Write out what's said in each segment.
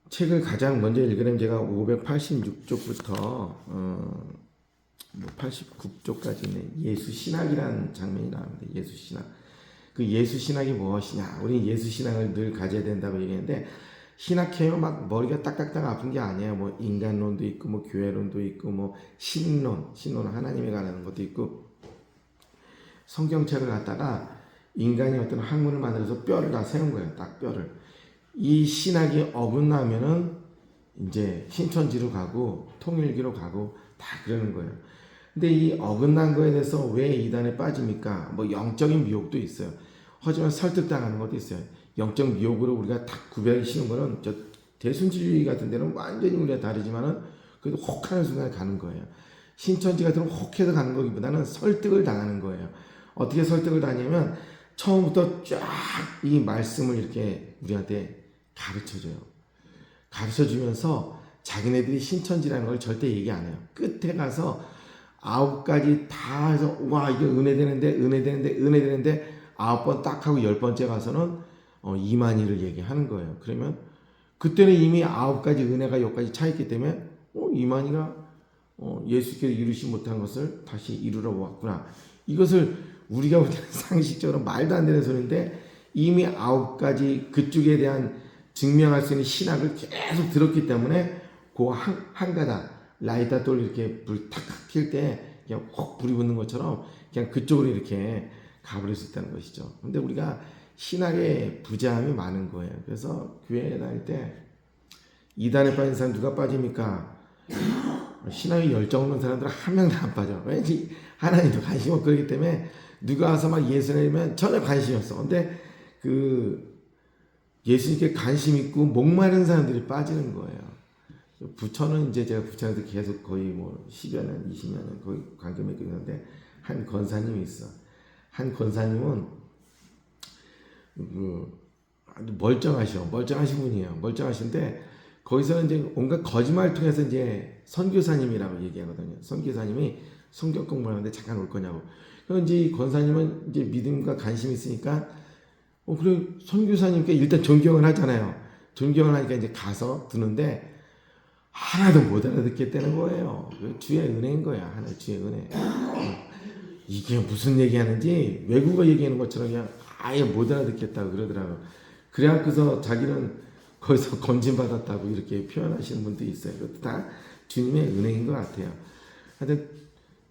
책을 가장 먼저 읽으려면 제가 586쪽부터 89쪽까지 있는 예수 신학이라는 장면이 나옵니다. 예수 신학. 그 예수 신학이 무엇이냐? 우리 예수 신학을 늘 가져야 된다고 얘기했는데 신학해요 막 머리가 딱딱딱 아픈 게 아니에요. 뭐 인간론도 있고 뭐 교회론도 있고 뭐 신론은 하나님에 관한 것도 있고 성경책을 갖다가 인간이 어떤 학문을 만들어서 뼈를 다 세운 거예요. 딱 뼈를. 이 신학이 어긋나면은 이제 신천지로 가고 통일기로 가고 다 그러는 거예요. 근데 이 어긋난 거에 대해서 왜 이단에 빠집니까? 뭐 영적인 미혹도 있어요. 하지만 설득당하는 것도 있어요. 영적 미혹으로 우리가 딱 구별하기 쉬운 거는 저 대순지주의 같은 데는 완전히 우리가 다르지만은 그래도 혹하는 순간에 가는 거예요. 신천지 같은 경우는 혹해서 가는 거기보다는 설득을 당하는 거예요. 어떻게 설득을 당하냐면 처음부터 쫙 이 말씀을 이렇게 우리한테 가르쳐줘요. 가르쳐주면서 자기네들이 신천지라는 걸 절대 얘기 안 해요. 끝에 가서 9가지 다 해서 와 이게 은혜되는데 9번 딱 하고 10번째 가서는 이만희를 얘기하는 거예요. 그러면 그때는 이미 9가지 은혜가 여기까지 차 있기 때문에 이만희가 예수께서 이루시 못한 것을 다시 이루러 왔구나. 이것을 우리가 볼 때는 상식적으로 말도 안 되는 소리인데 이미 9가지 그쪽에 대한 증명할 수 있는 신학을 계속 들었기 때문에 그 한 가닥 라이터 돌 이렇게 불 탁탁 킬 때 그냥 혹 불이 붙는 것처럼 그냥 그쪽으로 이렇게 가버릴 수 있다는 것이죠. 근데 우리가 신학에 부자함이 많은 거예요. 그래서 교회 다닐 때 이단에 빠진 사람 누가 빠집니까? 신학에 열정 없는 사람들은 한 명도 안 빠져. 왠지 하나님도 관심 없고 그렇기 때문에 누가 와서 막 예수님이면 전혀 관심이 없어. 근데 그 예수님께 관심 있고 목마른 사람들이 빠지는 거예요. 부처는 이제 제가 부처한테 계속 거의 뭐 10여 년, 20여 년 거의 관계 맺고 있는데 한 권사님이 있어. 한 권사님은 아주 멀쩡하신 분이에요. 멀쩡하신데 거기서 이제 온갖 거짓말을 통해서 이제 선교사님이라고 얘기하거든요. 선교사님이 성경 공부하는데 잠깐 올 거냐고. 그럼 이제 이 권사님은 이제 믿음과 관심이 있으니까 그래 선교사님께 일단 존경을 하잖아요. 존경을 하니까 이제 가서 듣는데 하나도 못 알아듣겠다는 거예요. 주의 은혜인 거야. 하나 주의 은혜. 이게 무슨 얘기하는지 외국어 얘기하는 것처럼 그냥 아예 못 알아듣겠다고 그러더라고요. 그래갖고서 자기는 거기서 건진받았다고 이렇게 표현하시는 분도 있어요. 그것도 다 주님의 은혜인 것 같아요. 하여튼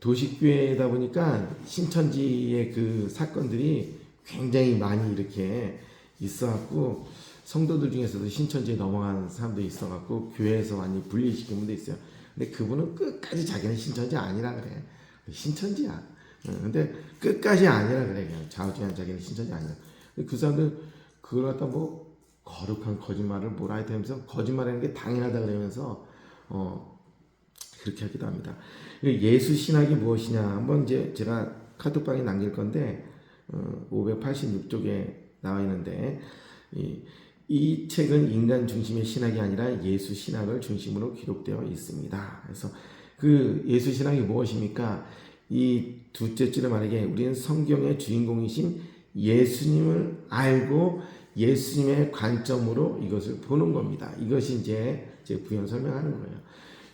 도시교회다 보니까 신천지의 그 사건들이 굉장히 많이 이렇게 있어갖고 성도들 중에서도 신천지에 넘어간 사람도 있어갖고 교회에서 많이 분리시킨 분도 있어요. 근데 그분은 끝까지 자기는 신천지 아니라 그래. 신천지야. 근데 끝까지 아니라 그래. 그냥 좌우지간 자기는 신천지 아니야. 근데 그 사람들 그걸 갖다 뭐 거룩한 거짓말을 뭐라 하면서 거짓말하는 게 당연하다 그러면서 그렇게 하기도 합니다. 예수 신학이 무엇이냐 한번 이제 제가 카톡방에 남길 건데 586쪽에 나와 있는데 이 책은 인간 중심의 신학이 아니라 예수 신학을 중심으로 기록되어 있습니다. 그래서 그 예수 신학이 무엇입니까? 이 둘째 줄에 말하기에 우리는 성경의 주인공이신 예수님을 알고 예수님의 관점으로 이것을 보는 겁니다. 이것이 이제 제 부연 설명하는 거예요.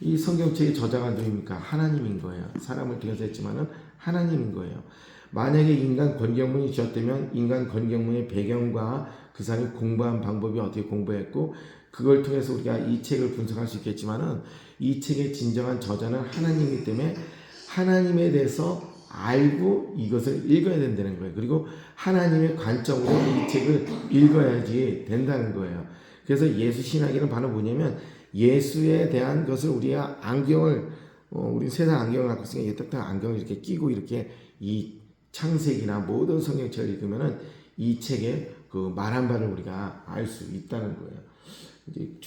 이 성경책의 저자가 누굽니까? 하나님인 거예요. 사람을 통해서 했지만은 하나님인 거예요. 만약에 인간 권경문이 주었다면 인간 권경문의 배경과 그 사람이 공부한 방법이 어떻게 공부했고 그걸 통해서 우리가 이 책을 분석할 수 있겠지만은 이 책의 진정한 저자는 하나님이기 때문에 하나님에 대해서 알고 이것을 읽어야 된다는 거예요. 그리고 하나님의 관점으로 이 책을 읽어야지 된다는 거예요. 그래서 예수 신학이란 바로 뭐냐면 예수에 대한 것을 우리가 안경을 우리 세상 안경을 갖고 있으니까 이 딱딱한 안경을 이렇게 끼고 이렇게 이 창세기나 모든 성경책을 읽으면은 이 책의 그 말한 바를 우리가 알 수 있다는 거예요. 이제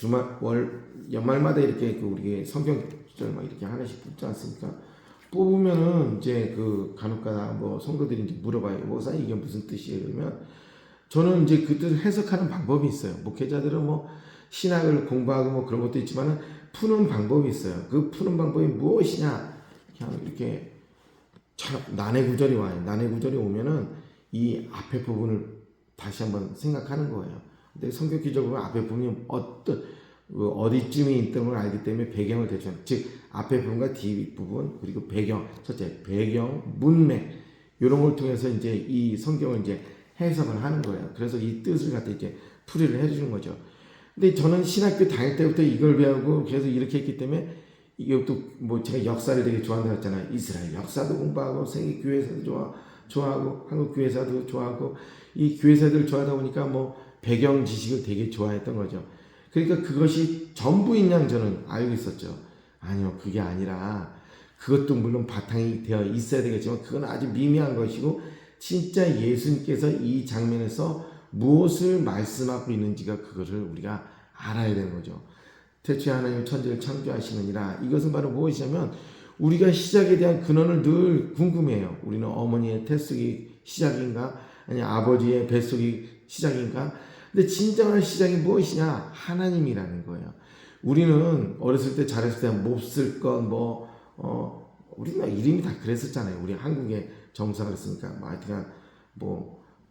연말마다 이렇게 그 우리 성경절 막 이렇게 하나씩 뽑지 않습니까? 뽑으면은 이제 그 간혹가다 뭐 성도들이 이제 물어봐요. 목사님 이게 무슨 뜻이에요? 그러면 저는 이제 그 뜻을 해석하는 방법이 있어요. 목회자들은 뭐 신학을 공부하고 뭐 그런 것도 있지만은 푸는 방법이 있어요. 그 푸는 방법이 무엇이냐? 그냥 이렇게 참 난해 구절이 와요. 난해 구절이 오면은 이 앞에 부분을 다시 한번 생각하는 거예요. 근데 성경 기적으로 앞에 부분이 어디쯤에 있던 걸 알기 때문에 배경을 대충, 즉 앞에 부분과 뒤 부분, 그리고 배경, 첫째 배경, 문맥 이런 걸 통해서 이제 이 성경을 이제 해석을 하는 거예요. 그래서 이 뜻을 갖다 이렇게 풀이를 해주는 거죠. 근데 저는 신학교 다닐 때부터 이걸 배우고 계속 이렇게 했기 때문에, 이것도 뭐 제가 역사를 되게 좋아한다고 했잖아요. 이스라엘 역사도 공부하고 세계 교회사도 좋아하고 한국 교회사도 좋아하고 이 교회사들 좋아하다 보니까 뭐 배경 지식을 되게 좋아했던 거죠. 그러니까 그것이 전부인 양 저는 알고 있었죠. 아니요, 그게 아니라 그것도 물론 바탕이 되어 있어야 되겠지만 그건 아주 미미한 것이고, 진짜 예수님께서 이 장면에서 무엇을 말씀하고 있는지가 그것을 우리가 알아야 되는 거죠. 태초에 하나님 천지를 창조하시느니라. 이것은 바로 무엇이냐면, 우리가 시작에 대한 근원을 늘 궁금해해요. 우리는 어머니의 태속이 시작인가? 아니 아버지의 뱃속이 시작인가? 근데 진정한 시작이 무엇이냐? 하나님이라는 거예요. 우리는 어렸을 때 잘했을 때 몹쓸 것 우리가 이름이 다 그랬었잖아요. 우리 한국에 정사가 그랬으니까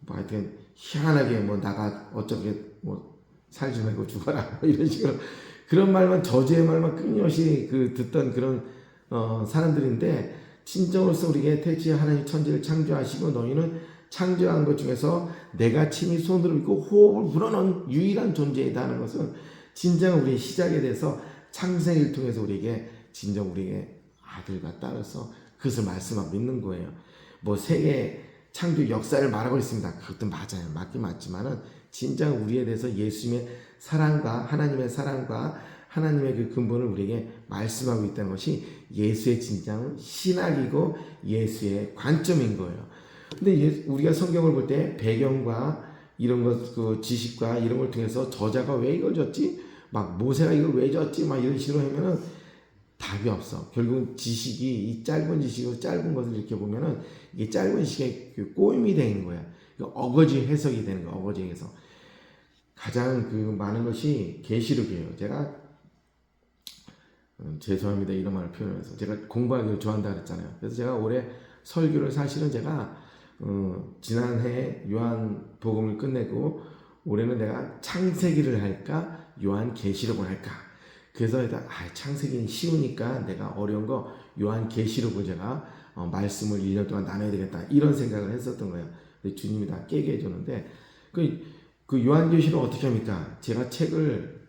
하여튼 희한하게 나가 어쩌게 살지 말고 죽어라 이런 식으로 그런 말만, 저주의 말만 끊임없이 듣던 그런 사람들인데, 진정으로서 우리에게 태초에 하나님 천지를 창조하시고 너희는 창조한 것 중에서 내가 친히 손으로 입고 호흡을 불어넣은 유일한 존재이다 하는 것은 진정 우리의 시작에 대해서 창세기를 통해서 우리에게 진정 우리에게 아들과 딸로서 그것을 말씀하고 믿는 거예요. 세계 창조 역사를 말하고 있습니다. 그것도 맞아요. 맞긴 맞지만은 진정 우리에 대해서 예수님의 사랑과 하나님의 그 근본을 우리에게 말씀하고 있다는 것이 예수의 진정 신학이고 예수의 관점인 거예요. 근데 우리가 성경을 볼 때 배경과 이런 것, 그 지식과 이런 걸 통해서 저자가 왜 이걸 줬지? 모세가 이걸 왜 줬지? 이런 식으로 하면은 답이 없어. 결국은 지식이, 이 짧은 지식으로 짧은 것을 이렇게 보면은 이게 짧은 시간에 꼬임이 되는 거야. 어거지 해석이 되는 거야. 어거지 해석. 가장 많은 것이 계시록이에요. 제가 죄송합니다. 이런 말을 표현해서. 제가 공부하기를 좋아한다 그랬잖아요. 그래서 제가 올해 설교를 사실은 제가 지난해 요한복음을 끝내고 올해는 내가 창세기를 할까 요한계시록을 할까. 그래서 창세기는 쉬우니까 내가 어려운 거 요한계시록을 제가 말씀을 1년 동안 나눠야 되겠다 이런 생각을 했었던 거예요. 근데 주님이 다 깨게 해줬는데 그 요한계시록 어떻게 합니까? 제가 책을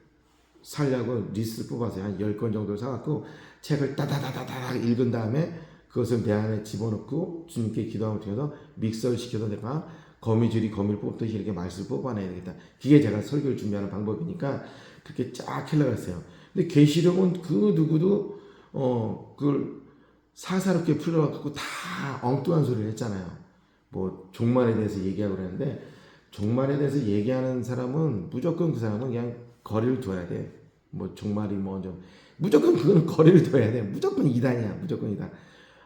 살려고 리스트 뽑아서 한 10권 정도를 사갖고 책을 따다다다다 읽은 다음에 그것을 내 안에 집어넣고 주님께 기도함을 통해서 믹서를 시켜서 내가 거미줄이 거미를 뽑듯이 이렇게 말씀을 뽑아내야 되겠다. 그게 제가 설교를 준비하는 방법이니까 그렇게 쫙 하려고 했어요. 근데 계시록은 그 누구도 그걸 사사롭게 풀어갖고 다 엉뚱한 소리를 했잖아요. 종말에 대해서 얘기하고 그랬는데, 종말에 대해서 얘기하는 사람은 무조건 그 사람은 그냥 거리를 둬야 돼. 종말이 무조건 그거는 거리를 둬야 돼. 무조건 이단이야. 무조건 이단.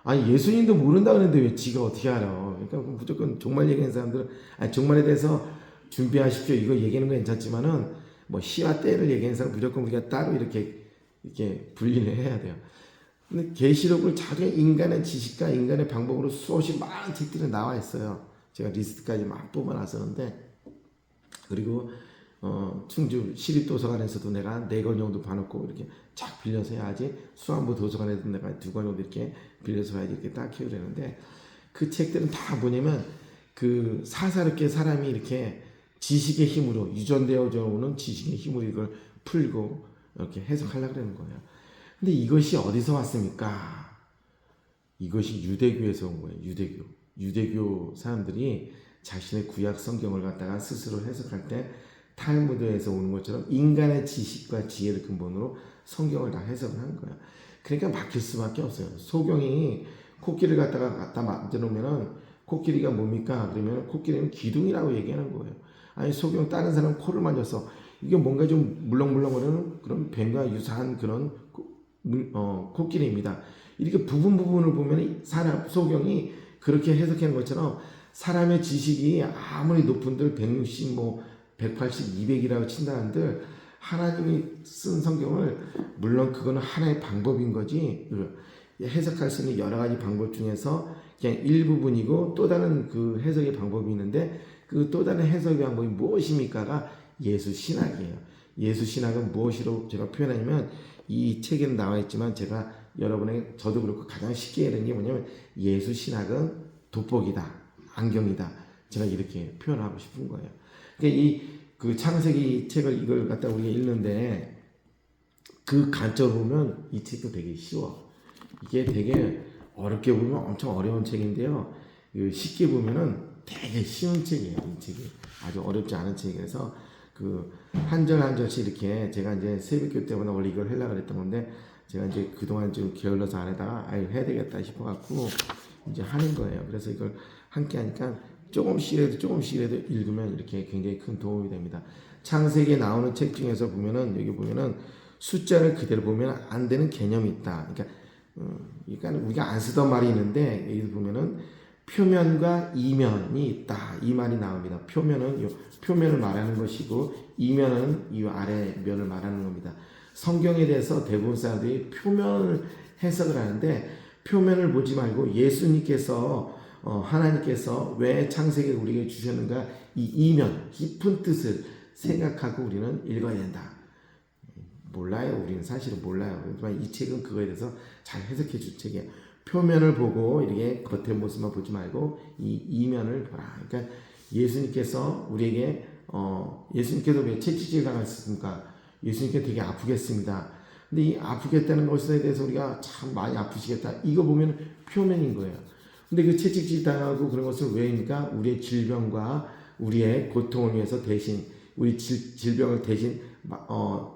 아니 예수님도 모른다 그랬는데 왜 지가 어떻게 알아? 그러니까 무조건 종말 얘기하는 사람들은 종말에 대해서 준비하십시오 이거 얘기하는 건 괜찮지만은 시와 때를 얘기하는 사람 무조건 우리가 따로 이렇게 분리를 해야 돼요. 근데 계시록을 자기 인간의 지식과 인간의 방법으로 수없이 많은 책들이 나와 있어요. 제가 리스트까지 막 뽑아놨었는데, 그리고 충주 시립도서관에서도 내가 4권 정도 봐놓고 이렇게 쫙 빌려서 해야지, 수안부 도서관에도 내가 2권 정도 이렇게 빌려서 해야지 이렇게 딱 키우려는데, 그 책들은 다 뭐냐면 사사롭게 사람이 이렇게 지식의 힘으로 유전되어 오는 지식의 힘으로 이걸 풀고 이렇게 해석하려고 그러는 거예요. 근데 이것이 어디서 왔습니까? 이것이 유대교에서 온 거예요. 유대교 사람들이 자신의 구약 성경을 갖다가 스스로 해석할 때 탈무드에서 오는 것처럼 인간의 지식과 지혜를 근본으로 성경을 다 해석을 하는 거예요. 그러니까 막힐 수밖에 없어요. 소경이 코끼리를 갖다 만들어놓으면은 코끼리가 뭡니까? 그러면 코끼리는 기둥이라고 얘기하는 거예요. 아니 소경 다른 사람 코를 만져서 이게 뭔가 좀 물렁물렁거리는 그런 뱀과 유사한 그런 코끼리입니다. 이렇게 부분을 보면 소경이 그렇게 해석한 것처럼 사람의 지식이 아무리 높은들 160, 180, 200이라고 친다 한들 하나님이 쓴 성경을, 물론 그거는 하나의 방법인 거지, 해석할 수 있는 여러 가지 방법 중에서 그냥 일부분이고 또 다른 그 해석의 방법이 있는데, 그 또 다른 해석의 방법이 무엇입니까가 예수 신학이에요. 예수 신학은 무엇으로 제가 표현하냐면 이 책에는 나와 있지만 제가 여러분에게 저도 그렇고 가장 쉽게 해야 되는 게 뭐냐면 예수 신학은 돋보기다, 안경이다. 제가 이렇게 표현하고 싶은 거예요. 그러니까 그 창세기 책을 이걸 갖다 우리가 읽는데 그 관점으로 보면 이 책도 되게 쉬워. 이게 되게 어렵게 보면 엄청 어려운 책인데요. 쉽게 보면은 되게 쉬운 책이에요. 이 책이 아주 어렵지 않은 책이라서 그 한 절 한 절씩 이렇게 제가 이제 새벽교 때보다 원래 이걸 하려고 그랬던 건데 제가 이제 그동안 좀 게을러서 안 하다가 해야 되겠다 싶어 갖고 이제 하는 거예요. 그래서 이걸 함께 하니까 조금씩이라도 읽으면 이렇게 굉장히 큰 도움이 됩니다. 창세기에 나오는 책 중에서 보면은 여기 보면은 숫자를 그대로 보면 안 되는 개념이 있다. 그러니까 우리가 안 쓰던 말이 있는데 여기 보면은 표면과 이면이 있다. 이 말이 나옵니다. 표면은 표면을 말하는 것이고 이면은 이 아래 면을 말하는 겁니다. 성경에 대해서 대부분 사람들이 표면을 해석을 하는데 표면을 보지 말고 예수님께서 하나님께서 왜 창세기를 우리에게 주셨는가 이 이면 깊은 뜻을 생각하고 우리는 읽어야 된다. 몰라요. 우리는 사실은 몰라요. 하지만 이 책은 그거에 대해서 잘 해석해 줄 책이에요. 표면을 보고 이렇게 겉의 모습만 보지 말고 이 이면을 보라. 그러니까 예수님께서 우리에게 예수님께서 왜 채찍질 당하셨습니까? 예수님께 되게 아프겠습니다. 근데 이 아프겠다는 것에 대해서 우리가 참 많이 아프시겠다. 이거 보면 표면인 거예요. 근데 그 채찍질 당하고 그런 것을 왜입니까? 우리의 질병과 우리의 고통을 위해서 대신 우리 질병을 대신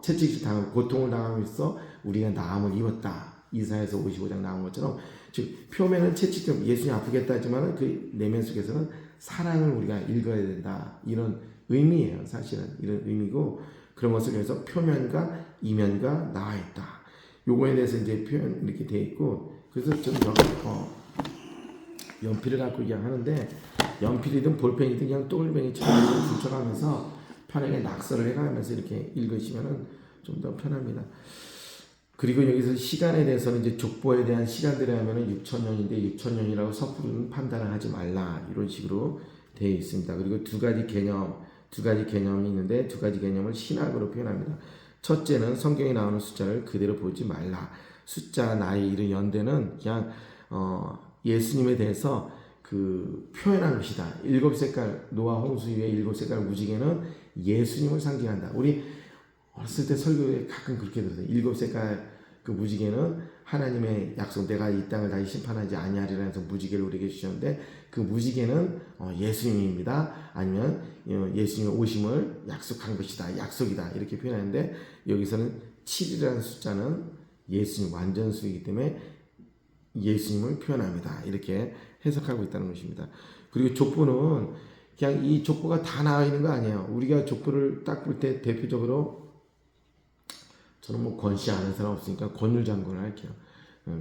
채찍질 당하고 고통을 당하면서 우리가 나음을 입었다. 이사야서 55장 나온 것처럼 즉 표면은 채찍질 예수님 아프겠다 하지만 그 내면 속에서는 사랑을 우리가 읽어야 된다. 이런 의미예요. 사실은 이런 의미고 그런 것을 위해서 표면과 이면과 나와 있다. 요거에 대해서 이제 표현 이렇게 돼 있고 그래서 저는 연필을 갖고 하는데 연필이든 볼펜이든 그냥 똘뱅이처럼 붙여가면서 편하게 낙서를 해가면서 이렇게 읽으시면은 좀 더 편합니다. 그리고 여기서 시간에 대해서는 이제 족보에 대한 시간들에 하면은 6,000년인데 6,000년이라고 섣부른 판단을 하지 말라 이런 식으로 되어 있습니다. 그리고 두 가지 개념이 있는데 두 가지 개념을 신학으로 표현합니다. 첫째는 성경에 나오는 숫자를 그대로 보지 말라. 숫자, 나이, 이런 연대는 그냥 예수님에 대해서 그 표현한 것이다. 7색깔 노아 홍수 위에 7색깔 무지개는 예수님을 상징한다. 우리 어렸을 때 설교에 가끔 그렇게 들었어요. 7색깔 그 무지개는 하나님의 약속, 내가 이 땅을 다시 심판하지 아니하리라 해서 무지개를 우리에게 주셨는데 그 무지개는 예수님입니다. 아니면 예수님의 오심을 약속한 것이다. 약속이다. 이렇게 표현하는데 여기서는 7이라는 숫자는 예수님 완전수이기 때문에 예수님을 표현합니다. 이렇게 해석하고 있다는 것입니다. 그리고 족보는 그냥 이 족보가 다 나와 있는 거 아니에요. 우리가 족보를 딱 볼 때 대표적으로 저는 뭐 권씨 아는 사람 없으니까 권율장군을 할게요.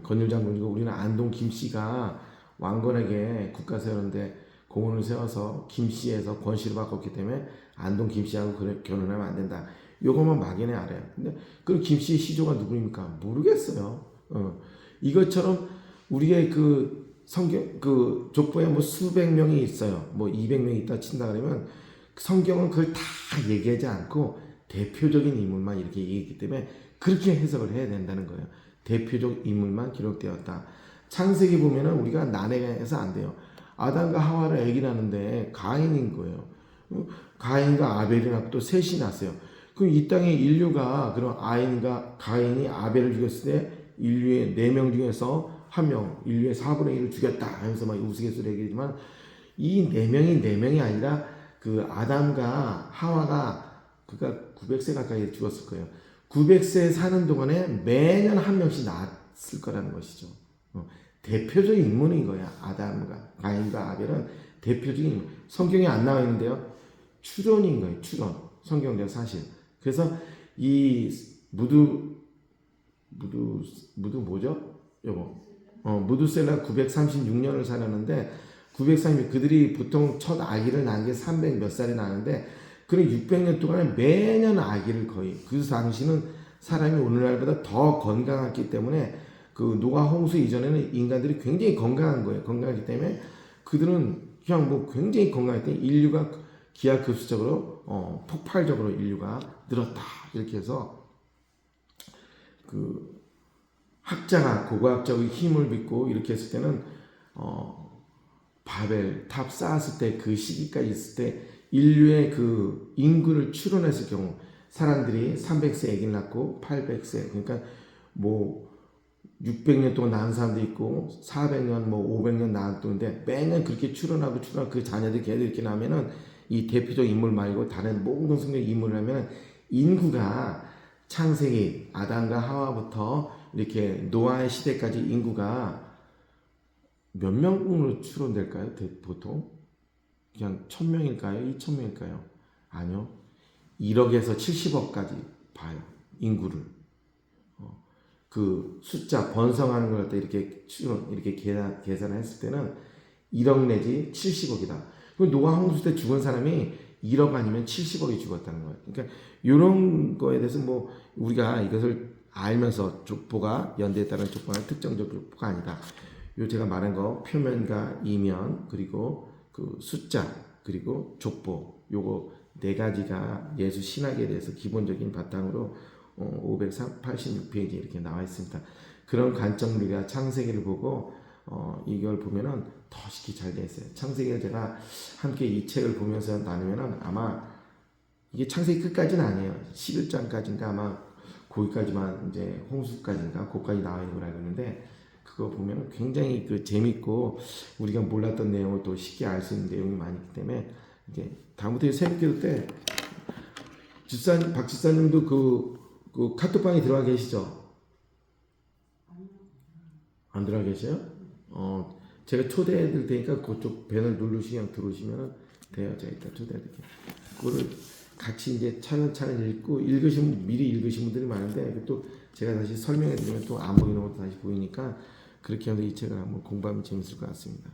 권율장군이고 우리는 안동 김씨가 왕건에게 국가 세우는데 공원을 세워서 김씨에서 권씨로 바꿨기 때문에 안동 김씨하고 결혼하면 안 된다. 요것만 막연히 알아요. 근데 그 김씨의 시조가 누구입니까? 모르겠어요. 이것처럼 우리의 그 성경 그 족보에 뭐 수백 명이 있어요. 뭐 200명이 있다 친다 그러면 성경은 그걸 다 얘기하지 않고 대표적인 인물만 이렇게 얘기했기 때문에 그렇게 해석을 해야 된다는 거예요. 대표적 인물만 기록되었다. 창세기 보면은 우리가 난해해서 안 돼요. 아담과 하와를 애기 낳는데 가인인 거예요. 가인과 아벨이 낳고 또 셋이 났어요. 그럼 이 땅에 인류가 그럼 가인이 아벨을 죽였을 때 인류의 4명 중에서 1명, 인류의 4분의 1을 죽였다 하면서 막 우스갯소리 얘기하지만 이 4명이 아니라 그 아담과 하와가 그가 900세 가까이 죽었을 거예요. 900세 사는 동안에 매년 1명씩 낳았을 거라는 것이죠. 대표적인 인물인 거야. 아담과 가인과 아벨은 대표적인 인물. 성경에 안 나와 있는데요. 추론인 거예요. 추론. 성경적 사실. 그래서 이 무드 뭐죠? 무드셀라 936년을 살았는데 930 그들이 보통 첫 아기를 낳은 게 300 몇 살이 나는데 그런 600년 동안에 매년 아기를 거의 그 당시는 사람이 오늘날보다 더 건강했기 때문에 그 노아 홍수 이전에는 인간들이 굉장히 건강한 거예요. 건강하기 때문에 그들은 그냥 뭐 굉장히 건강했더니 인류가 기하급수적으로 폭발적으로 인류가 늘었다. 이렇게 해서 그 학자가 고고학자의 힘을 믿고 이렇게 했을 때는 바벨 탑 쌓았을 때 그 시기까지 있을 때 인류의 그 인구를 추론했을 경우 사람들이 300세 아기를 낳고 800세 그러니까 뭐 600년 동안 낳은 사람도 있고 400년 뭐 500년 낳았는데 매년 그렇게 추론하고 그 자녀들이 계속 이렇게 나면은 이 대표적 인물 말고 다른 모든 성경 인물을 하면 인구가 창세기 아담과 하와부터 이렇게 노아의 시대까지 인구가 몇 명으로 추론될까요? 보통 그냥 1000명일까요? 2000명일까요? 아니요. 1억에서 70억까지 봐요. 인구를. 그 숫자 번성하는 걸 갖다 이렇게 이렇게 계산을 했을 때는 1억 내지 70억이다. 그 노아 홍수 때 죽은 사람이 1억 아니면 70억이 죽었다는 거예요. 그러니까 이런 거에 대해서 뭐 우리가 이것을 알면서 족보가 연대에 따른 족보는 특정적 족보가 아니다. 요 제가 말한 거 표면과 이면 그리고 그 숫자 그리고 족보 요거 네 가지가 예수 신학에 대해서 기본적인 바탕으로 586페이지에 이렇게 나와 있습니다. 그런 관점으로 우리가 창세기를 보고 이걸 보면은 더 쉽게 잘 되어 있어요. 창세기를 제가 함께 이 책을 보면서 나누면은 아마 이게 창세기 끝까지는 아니에요. 11장까지인가 아마 거기까지만 이제 홍수까지인가 거기까지 나와 있는 걸 알고 있는데 그거 보면 굉장히 그 재밌고 우리가 몰랐던 내용을 또 쉽게 알 수 있는 내용이 많이 있기 때문에 이제 다음부터 새벽기도 때 박 집사님도 그 카톡방에 들어가 계시죠? 안 들어가 계세요? 제가 초대해 드릴 테니까 그쪽 밴을 누르시면 들어오시면 돼요. 제가 일단 초대해 드릴게요. 그거를 같이 이제 차근차근 읽고 미리 읽으신 분들이 많은데 또 제가 다시 설명해 드리면 또 안 보이는 것도 다시 보이니까 그렇게 하면서 이 책을 한번 공부하면 재밌을 것 같습니다.